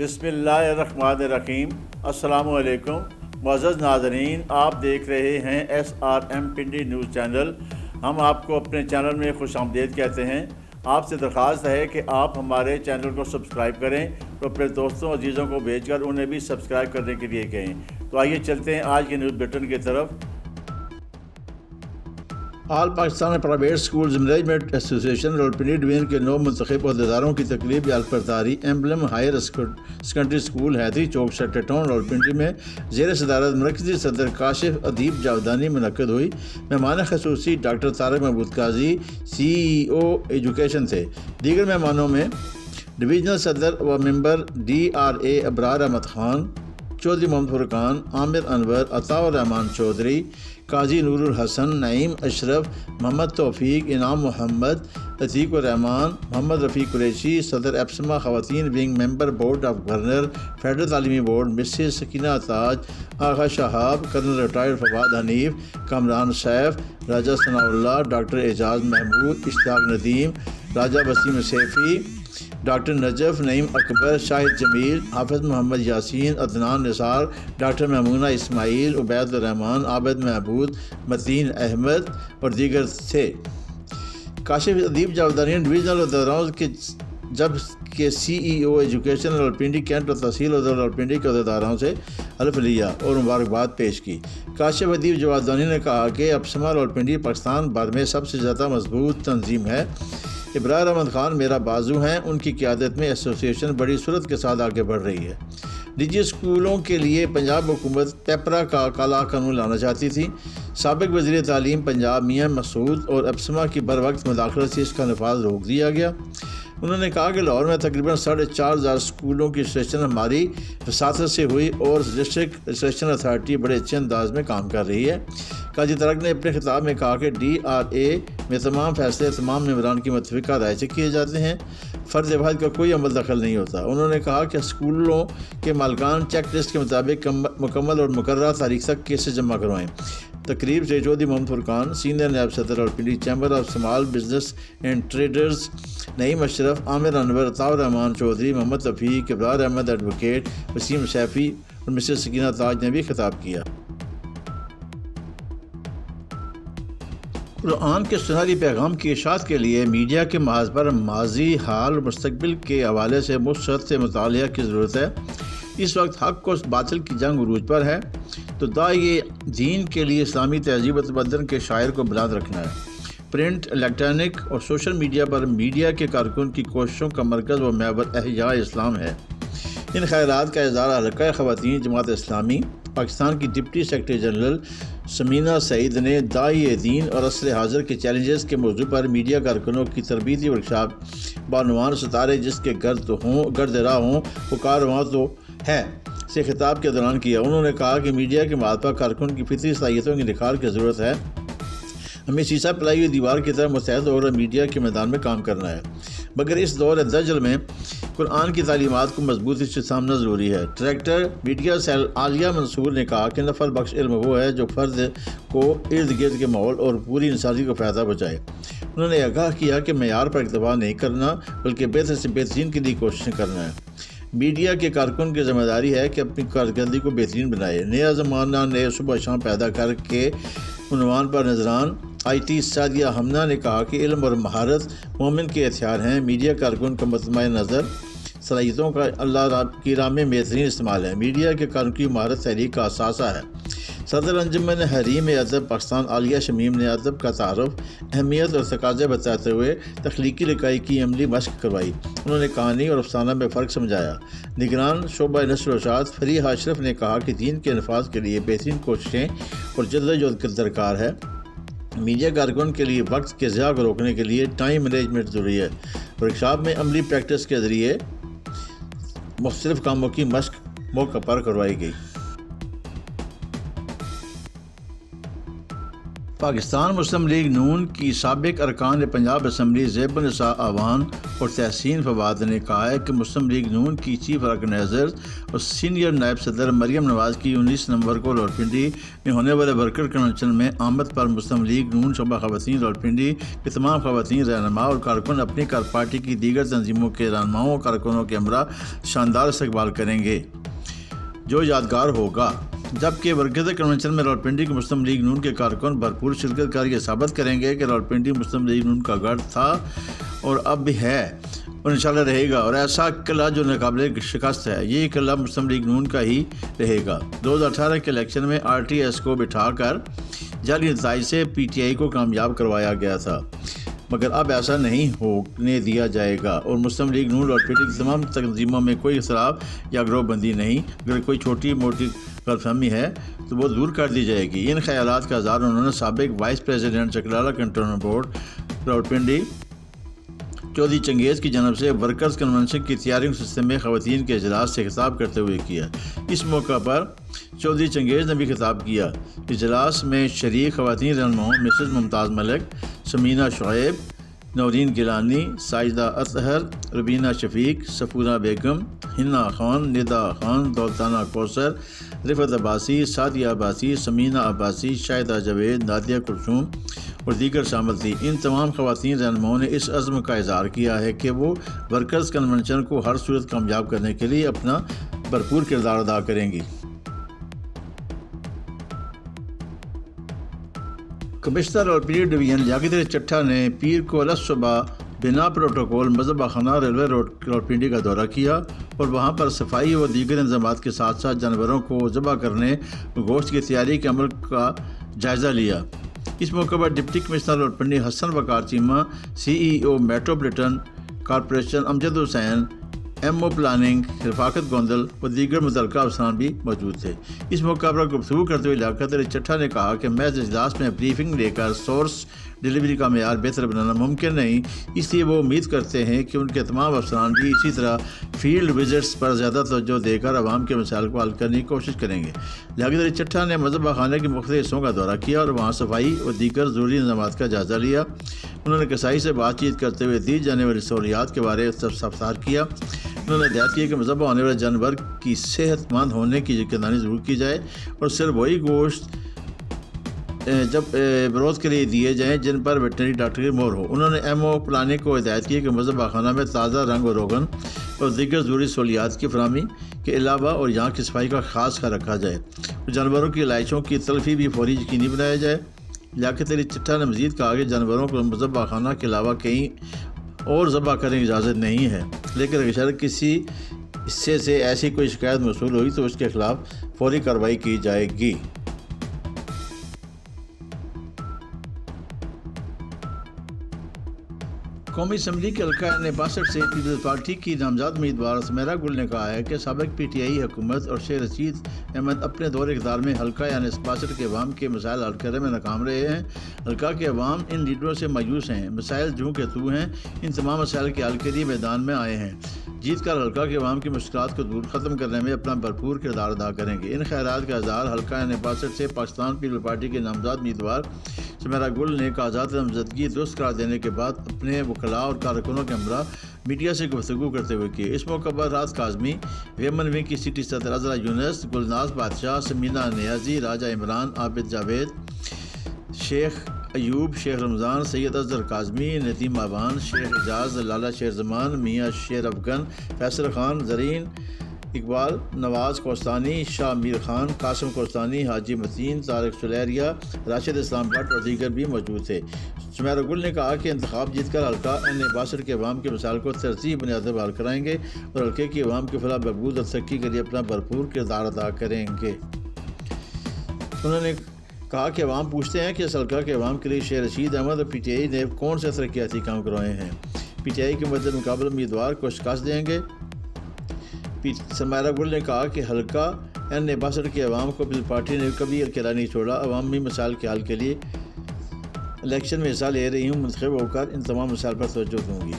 بسم اللہ الرحمن الرحیم۔ السلام علیکم معزز ناظرین، آپ دیکھ رہے ہیں SRM پنڈی نیوز چینل۔ ہم آپ کو اپنے چینل میں خوش آمدید کہتے ہیں۔ آپ سے درخواست ہے کہ آپ ہمارے چینل کو سبسکرائب کریں تو اپنے دوستوں عزیزوں کو بھیج کر انہیں بھی سبسکرائب کرنے کے لیے کہیں۔ تو آئیے چلتے ہیں آج کے نیوز بلیٹن کی طرف۔ آل پاکستان پرائیویٹ اسکولز مینجمنٹ ایسوسی ایشن راولپنڈی ڈویژن کے 9 منتخب عہدیداروں کی تقریب یالپرداری ایمبلم ہائر سیکنڈری اسکول حیدری چوک سیکٹر ٹاؤن راولپنڈی میں زیر صدارت مرکزی صدر کاشف ادیب جاودانی منعقد ہوئی۔ مہمان خصوصی ڈاکٹر طارق محمود قاضی CEO ایجوکیشن تھے۔ دیگر مہمانوں میں ڈویژنل صدر و ممبر DRA ابرار احمد خان، چودھری محمد فرقان، عامر انور، عطاء الرحمان چودھری، قاضی نور الحسن، نعیم اشرف، محمد توفیق، انعام محمد، عتیق الرحمان، محمد رفیع قریشی، صدر اپسما خواتین wing, member board of governor federal تعلیمی board Mrs Sakina Taj, Agha Shahab, colonel retired Fawad Hanif, Kamran Saif, Raja Sana Ullah, doctor Ijaz Mahmood, Ishtiaq Nadeem, Raja Waseem Saifi, doctor Najaf, Naeem Akbar, Shahid Jamil, Hafiz Muhammad Yasin, Adnan Nisar, doctor Mamoona Ismail, Ubaid Ur Rehman, Abid Mahmood, Matin Ahmed اور دیگر تھے۔ کاشف ادیب جاودانی نے ڈویژنل عہدیداروں کے جبکہ CEO ایجوکیشن راولپنڈی کینٹ اور تحصیل راولپنڈی کے عہدیداروں سے حلف لیا اور مبارکباد پیش کی۔ کاشف ادیب جاودانی نے کہا کہ اپسما راولپنڈی پاکستان بھر میں سب سے زیادہ مضبوط تنظیم ہے۔ ابرار احمد خان میرا بازو ہیں، ان کی قیادت میں ایسوسی ایشن بڑی سرعت کے ساتھ آگے بڑھ رہی ہے۔ نجی اسکولوں کے لیے پنجاب حکومت پیپرا کا کالا قانون لانا چاہتی تھی۔ سابق وزیر تعلیم پنجاب میاں مسعود اور اپسما کی بروقت مداخلت سے اس کا نفاذ روک دیا گیا۔ انہوں نے کہا کہ لاہور میں تقریباً 4,500 اسکولوں کی رجسٹریشن ہماری وساطت سے ہوئی اور ڈسٹرکٹ رجسٹریشن اتھارٹی بڑے اچھے انداز میں کام کر رہی ہے۔ قاضی طارق نے اپنے خطاب میں کہا کہ DRA میں تمام فیصلے تمام ممبران کی متفقہ رائے سے کیے جاتے ہیں، فرد واحد کا کوئی عمل دخل نہیں ہوتا۔ انہوں نے کہا کہ اسکولوں کے مالکان چیک لسٹ کے مطابق مکمل اور مقررہ تاریخ تک کیسز جمع کروائیں۔ تقریب سے چودھری محمد فرقان، سینئر نائب صدر Rawalpindi chamber of small business and traders, Naeem Ashraf, Amir Anwar, Atta Ur Rehman Chaudhry, Muhammad Taufiq, Abrar Ahmed advocate, Waseem Saifi اور مسز سکینہ تاج نے بھی خطاب کیا۔ قرآن کے سنہری پیغام کی اشاعت کے لیے میڈیا کے محاذ پر ماضی، حال اور مستقبل کے حوالے سے مستند مطالعہ کی ضرورت ہے۔ اس وقت حق و باطل کی جنگ عروج پر ہے تو داعی دین کے لیے اسلامی تہذیب و تمدن کے شاعر کو بلند رکھنا ہے۔ پرنٹ، الیکٹرانک اور سوشل میڈیا پر میڈیا کے کارکن کی کوششوں کا مرکز و محور احیاء اسلام ہے۔ ان خیالات کا اظہار حلقہ خواتین جماعت اسلامی پاکستان کی ڈپٹی سیکرٹری جنرل سمینہ سعید نے داعی دین اور عصر حاضر کے چیلنجز کے موضوع پر میڈیا کارکنوں کی تربیتی ورکشاپ بعنوان ستارے جس کے گرد راہ ہوں وہ کارواں تو ہے سے خطاب کے دوران کیا۔ انہوں نے کہا کہ میڈیا کے مطابع کارکن کی فطری صلاحیتوں کی نکھار کی ضرورت ہے۔ ہمیں سیسا پلائی ہوئی دیوار کی طرح متحد اور میڈیا کے میدان میں کام کرنا ہے، مگر اس دور دجل میں قرآن کی تعلیمات کو مضبوطی سے سامنا ضروری ہے۔ ڈائریکٹر میڈیا سیل عالیہ منصور نے کہا کہ نفع بخش علم وہ ہے جو فرد کو ارد گرد کے ماحول اور پوری انسانی کو فائدہ پہنچائے۔ انہوں نے آگاہ کیا کہ معیار پر اکتفا نہیں کرنا بلکہ بہتر سے بہترین کے لیے کوششیں کرنا ہے۔ میڈیا کے کارکن کی ذمہ داری ہے کہ اپنی کارکردگی کو بہترین بنائے۔ نیا زمانہ نئے صبح شام پیدا کر کے عنوان پر نذران IT سعدیہ ہمنا نے کہا کہ علم اور مہارت مومن کے ہتھیار ہیں۔ میڈیا کارکن کا مطمئن نظر صلاحیتوں کا اللہ کی راہ میں بہترین استعمال ہے۔ میڈیا کے کارکن کی مہارت تحریک کا اثاثہ ہے۔ صدر انجمن حریم ادب پاکستان عالیہ شمیم نے ادب کا تعارف، اہمیت اور تقاضے بتاتے ہوئے تخلیقی لکھائی کی عملی مشق کروائی۔ انہوں نے کہانی اور افسانہ میں فرق سمجھایا۔ نگران شعبہ نشر و اشاعت فریحہ اشرف نے کہا کہ دین کے نفاذ کے لیے بہترین کوششیں اور جدوجہد درکار ہے۔ میڈیا کارکن کے لیے وقت کے ضیاع کو روکنے کے لیے ٹائم مینجمنٹ ضروری ہے۔ ورکشاپ میں عملی پریکٹس کے ذریعے مختلف کاموں کی مشق موقع پر کروائی گئی۔ پاکستان مسلم لیگ نون کی سابق ارکان پنجاب اسمبلی زیب النساء اعوان اور تحسین فواد نے کہا ہے کہ مسلم لیگ نون کی چیف آرگنائزر اور سینئر نائب صدر مریم نواز کی 19 نومبر کو راولپنڈی میں ہونے والے ورکر کنونشن میں آمد پر مسلم لیگ نون شعبہ خواتین راولپنڈی کے تمام خواتین رہنما اور کارکن اپنی پارٹی کی دیگر تنظیموں کے رہنماؤں اور کارکنوں کے ہمراہ شاندار استقبال کریں گے جو یادگار ہوگا، جبکہ ورکر کنونشن میں راولپنڈی کے مسلم لیگ نون کے کارکن بھرپور شرکت کر یہ ثابت کریں گے کہ راولپنڈی مسلم لیگ نون کا گڑھ تھا اور اب بھی ہے اور انشاءاللہ رہے گا، اور ایسا قلعہ جو ناقابل شکست ہے، یہ قلعہ مسلم لیگ نون کا ہی رہے گا۔ 2018 کے الیکشن میں RTS کو بٹھا کر جعلی نتائج سے PTI کو کامیاب کروایا گیا تھا، مگر اب ایسا نہیں ہونے دیا جائے گا اور مسلم لیگ نون راولپنڈی کی تمام تنظیموں میں کوئی اختلاف یا گروہ بندی نہیں، اگر کوئی چھوٹی موٹی غلط فہمی ہے تو وہ دور کر دی جائے گی۔ ان خیالات کا اظہار انہوں نے سابق vice president Chaklala cantonment board Rawalpindi Chaudhry Changez کی جانب سے ورکرز کنونشن کی تیاری سسٹم میں خواتین کے اجلاس سے خطاب کرتے ہوئے کیا۔ اس موقع پر چودھری چنگیز نے بھی خطاب کیا۔ اجلاس میں شریک خواتین رہنماؤں مسز ممتاز ملک، سمینہ شعیب، نورین گیلانی، ساجدہ اطہر، ربینہ شفیق، سفورہ بیگم، حنا خان، ندا خان، دولتانہ کوثر، رفعت عباسی، سعدیہ عباسی، سمینہ عباسی، شاہدہ جاوید، نادیہ کلثوم اور دیگر شامل تھی۔ ان تمام خواتین رہنماؤں نے اس عزم کا اظہار کیا ہے کہ وہ ورکرز کنونشن کو ہر صورت کامیاب کرنے کے لیے اپنا بھرپور کردار ادا کریں گی۔ کمشنر راولپنڈی ڈویژن لیاقت علی چٹھا نے پیر کو الصبح بنا پروٹوکول مذبح خانہ ریلوے روڈ راولپنڈی کا دورہ کیا اور وہاں پر صفائی و دیگر انتظامات کے ساتھ ساتھ جانوروں کو ذبح کرنے گوشت کی تیاری کے عمل کا جائزہ لیا۔ اس موقع پر ڈپٹی کمشنر راولپنڈی حسن وقار چیمہ، CEO میٹروپولیٹن کارپوریشن امجد حسین، MO پلاننگ رفاقت گوندل و دیگر متعلقہ افسران بھی موجود تھے۔ اس موقع پر گفتگو کرتے ہوئے لیاقت علی چٹھا نے کہا کہ محض اجلاس میں بریفنگ لے کر سورس ڈیلیوری کا معیار بہتر بنانا ممکن نہیں، اس لیے وہ امید کرتے ہیں کہ ان کے تمام افسران بھی اسی طرح فیلڈ وزٹس پر زیادہ توجہ دے کر عوام کے مسائل کو حل کرنے کی کوشش کریں گے۔ لیاقت علی چٹھا نے مذبح خانے کے مختلف حصوں کا دورہ کیا اور وہاں صفائی اور دیگر ضروری انتظامات کا جائزہ لیا۔ انہوں نے کسائی سے بات چیت کرتے ہوئے دی جانے والی سہولیات کے بارے میں استفسار کیا۔ انہوں نے ہدایت کی کہ مذبح ہونے والے جانور کی صحت مند ہونے کی یقینی ضرور کی جائے اور صرف وہی گوشت جب بروز کے لیے دیے جائیں جن پر ویٹنری ڈاکٹر کی مہر ہو۔ انہوں نے MO پلاننگ کو ہدایت کی کہ مذبح خانہ میں تازہ رنگ و روغن اور دیگر ضروری سہولیات کی فراہمی کے علاوہ اور یہاں کی صفائی کا خاص خیال رکھا جائے اور جانوروں کی علائشوں کی تلفی بھی فوری یقینی بنایا جائے۔ لیاقت علی چٹھا نے مزید کہا کہ جانوروں کو مذبح خانہ کے علاوہ کہیں اور ذبح کرنے کی اجازت نہیں ہے، لیکن اگر کسی حصے سے ایسی کوئی شکایت موصول ہوئی تو اس کے خلاف فوری کارروائی کی جائے گی۔ قومی اسمبلی کے حلقہ N62 سے پیپلز پارٹی کی نامزد امیدوار سمیرہ گل نے کہا ہے کہ سابق PTI حکومت اور شیخ رشید احمد اپنے دور اقتدار میں حلقہ N62 کے عوام کے مسائل حل کرنے میں ناکام رہے ہیں۔ حلقہ کے عوام ان لیڈروں سے مایوس ہیں، مسائل جوں کے تو ہیں، ان تمام مسائل کے حل کے لیے میدان میں آئے ہیں۔ جیت کر حلقہ کے عوام کی مشکلات کو دور ختم کرنے میں اپنا بھرپور کردار ادا کریں گے۔ ان خیالات کا اظہار حلقہ N62 سے پاکستان پیپلز پارٹی کے نامزد امیدوار سمیرہ گل نے کاغذات نامزدگی درست قرار دینے کے بعد اپنے وکلاء اور کارکنوں کے ہمراہ میڈیا سے گفتگو کرتے ہوئے کی۔ اس موقع پر راحت کاظمی، ویمن ونگ کی سٹی صدر عذرا یونس، گلناز بادشاہ، سمینہ نیازی، راجہ عمران، عابد جاوید، شیخ ایوب، شیخ رمضان، سید اظہر کاظمی، ندیم آبان، شیخ اعجاز، لالہ شیر زمان، میاں شیر افغن، فیصل خان، زرین اقبال، نواز کوستانی، شاہ میر خان، قاسم کوستانی، حاجی متین، طارق سلیریہ، راشد اسلام بٹ اور دیگر بھی موجود تھے۔ سمیرہ گل نے کہا کہ انتخاب جیت کر حلقہ N62 کے عوام کے مسائل کو ترجیحی بنیاد پر حل کرائیں گے اور حلقے کی عوام کی فلاح بہبود اور ترقی کے لیے اپنا بھرپور کردار ادا کریں گے۔ انہوں نے کہا کہ عوام پوچھتے ہیں کہ اس حلقہ کے عوام کے لیے شیخ رشید احمد اور PTI نے کون سے ترقیاتی کام کروائے ہیں۔ PTI کے مد مقابل امیدوار کو شکست دیں گے۔ سمیرہ گل نے کہا کہ حلقہ N62 کے عوام کو پیپلز پارٹی نے کبھی اکیلا نہیں چھوڑا۔ عوامی مسائل کے حل کے لیے الیکشن میں حصہ لے رہی ہوں، منتخب ہو کر ان تمام مسائل پر توجہ دوں گی۔